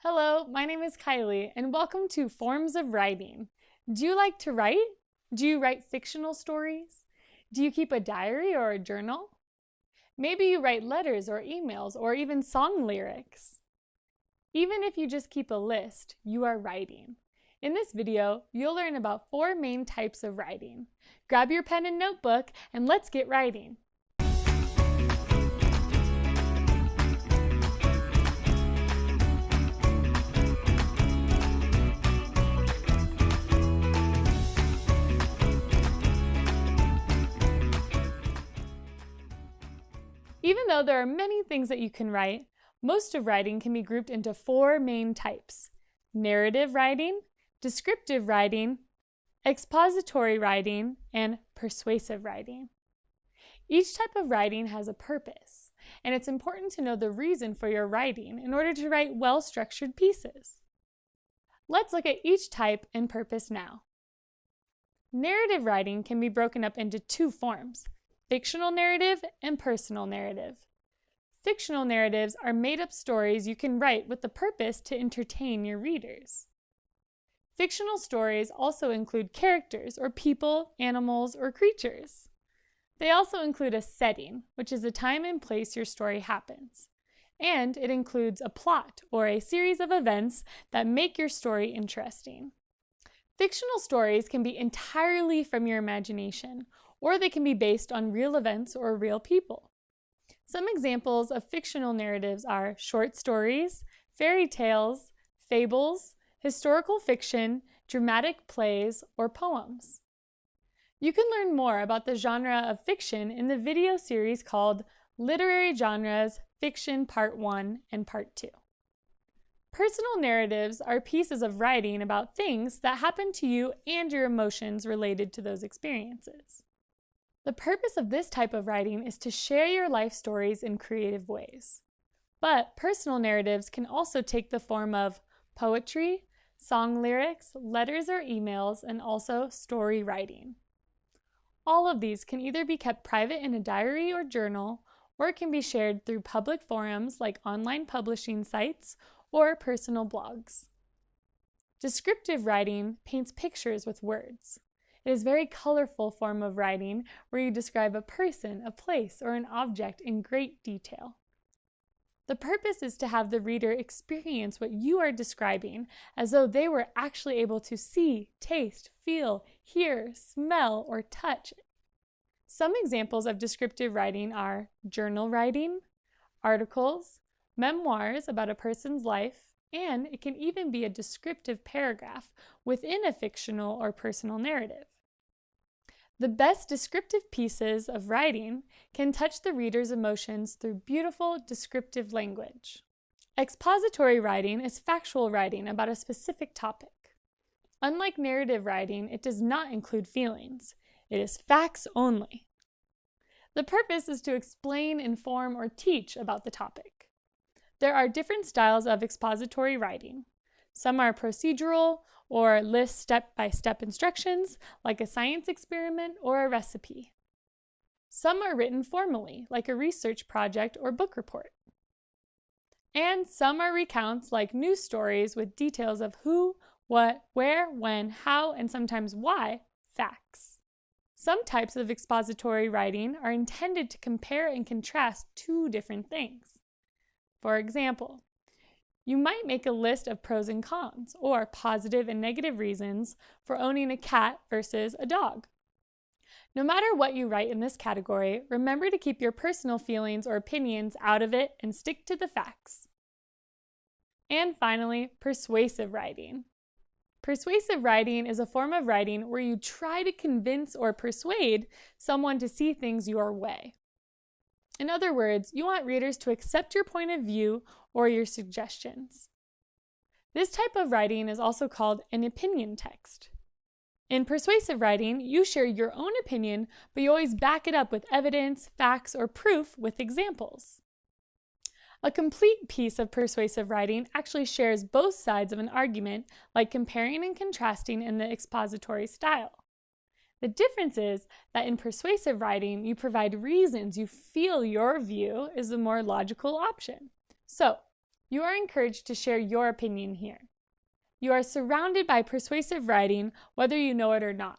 Hello, my name is Kylie, and welcome to Forms of Writing. Do you like to write? Do you write fictional stories? Do you keep a diary or a journal? Maybe you write letters or emails or even song lyrics. Even if you just keep a list, you are writing. In this video, you'll learn about 4 main types of writing. Grab your pen and notebook, and let's get writing. Even though there are many things that you can write, most of writing can be grouped into 4 main types: narrative writing, descriptive writing, expository writing, and persuasive writing. Each type of writing has a purpose, and it's important to know the reason for your writing in order to write well-structured pieces. Let's look at each type and purpose now. Narrative writing can be broken up into 2 forms: fictional narrative and personal narrative. Fictional narratives are made-up stories you can write with the purpose to entertain your readers. Fictional stories also include characters or people, animals, or creatures. They also include a setting, which is the time and place your story happens. And it includes a plot or a series of events that make your story interesting. Fictional stories can be entirely from your imagination, or they can be based on real events or real people. Some examples of fictional narratives are short stories, fairy tales, fables, historical fiction, dramatic plays, or poems. You can learn more about the genre of fiction in the video series called Literary Genres, Fiction Part 1 and Part 2. Personal narratives are pieces of writing about things that happen to you and your emotions related to those experiences. The purpose of this type of writing is to share your life stories in creative ways. But personal narratives can also take the form of poetry, song lyrics, letters or emails, and also story writing. All of these can either be kept private in a diary or journal, or it can be shared through public forums like online publishing sites or personal blogs. Descriptive writing paints pictures with words. It is a very colorful form of writing where you describe a person, a place, or an object in great detail. The purpose is to have the reader experience what you are describing as though they were actually able to see, taste, feel, hear, smell, or touch. Some examples of descriptive writing are journal writing, articles, memoirs about a person's life, and it can even be a descriptive paragraph within a fictional or personal narrative. The best descriptive pieces of writing can touch the reader's emotions through beautiful descriptive language. Expository writing is factual writing about a specific topic. Unlike narrative writing, it does not include feelings. It is facts only. The purpose is to explain, inform, or teach about the topic. There are different styles of expository writing. Some are procedural or list step-by-step instructions, like a science experiment or a recipe. Some are written formally, like a research project or book report. And some are recounts, like news stories with details of who, what, where, when, how, and sometimes why, facts. Some types of expository writing are intended to compare and contrast 2 different things. For example, you might make a list of pros and cons, or positive and negative reasons for owning a cat versus a dog. No matter what you write in this category, remember to keep your personal feelings or opinions out of it and stick to the facts. And finally, persuasive writing. Persuasive writing is a form of writing where you try to convince or persuade someone to see things your way. In other words, you want readers to accept your point of view or your suggestions. This type of writing is also called an opinion text. In persuasive writing, you share your own opinion, but you always back it up with evidence, facts, or proof with examples. A complete piece of persuasive writing actually shares both sides of an argument, like comparing and contrasting in the expository style. The difference is that in persuasive writing, you provide reasons you feel your view is the more logical option. So, you are encouraged to share your opinion here. You are surrounded by persuasive writing, whether you know it or not.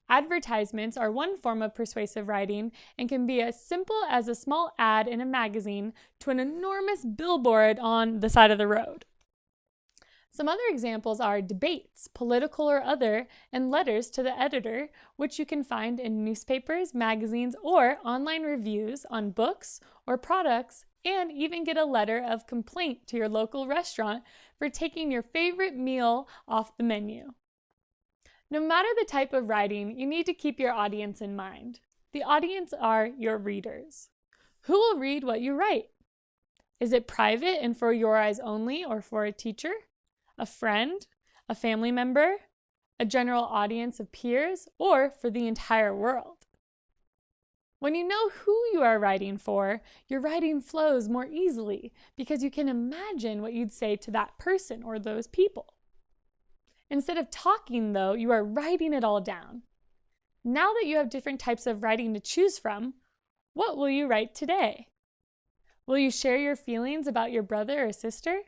Advertisements are one form of persuasive writing and can be as simple as a small ad in a magazine to an enormous billboard on the side of the road. Some other examples are debates, political or other, and letters to the editor, which you can find in newspapers, magazines, or online reviews on books or products, and even get a letter of complaint to your local restaurant for taking your favorite meal off the menu. No matter the type of writing, you need to keep your audience in mind. The audience are your readers. Who will read what you write? Is it private and for your eyes only, or for a teacher, a friend, a family member, a general audience of peers, or for the entire world? When you know who you are writing for, your writing flows more easily because you can imagine what you'd say to that person or those people. Instead of talking, though, you are writing it all down. Now that you have different types of writing to choose from, what will you write today? Will you share your feelings about your brother or sister?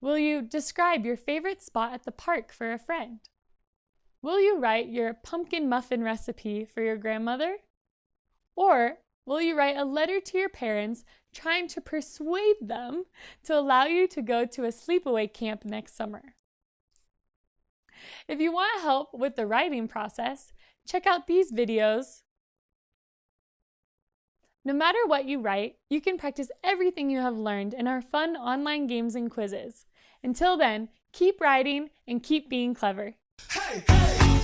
Will you describe your favorite spot at the park for a friend? Will you write your pumpkin muffin recipe for your grandmother? Or will you write a letter to your parents trying to persuade them to allow you to go to a sleepaway camp next summer? If you want help with the writing process, check out these videos. No matter what you write, you can practice everything you have learned in our fun online games and quizzes. Until then, keep writing and keep being clever. Hey, hey!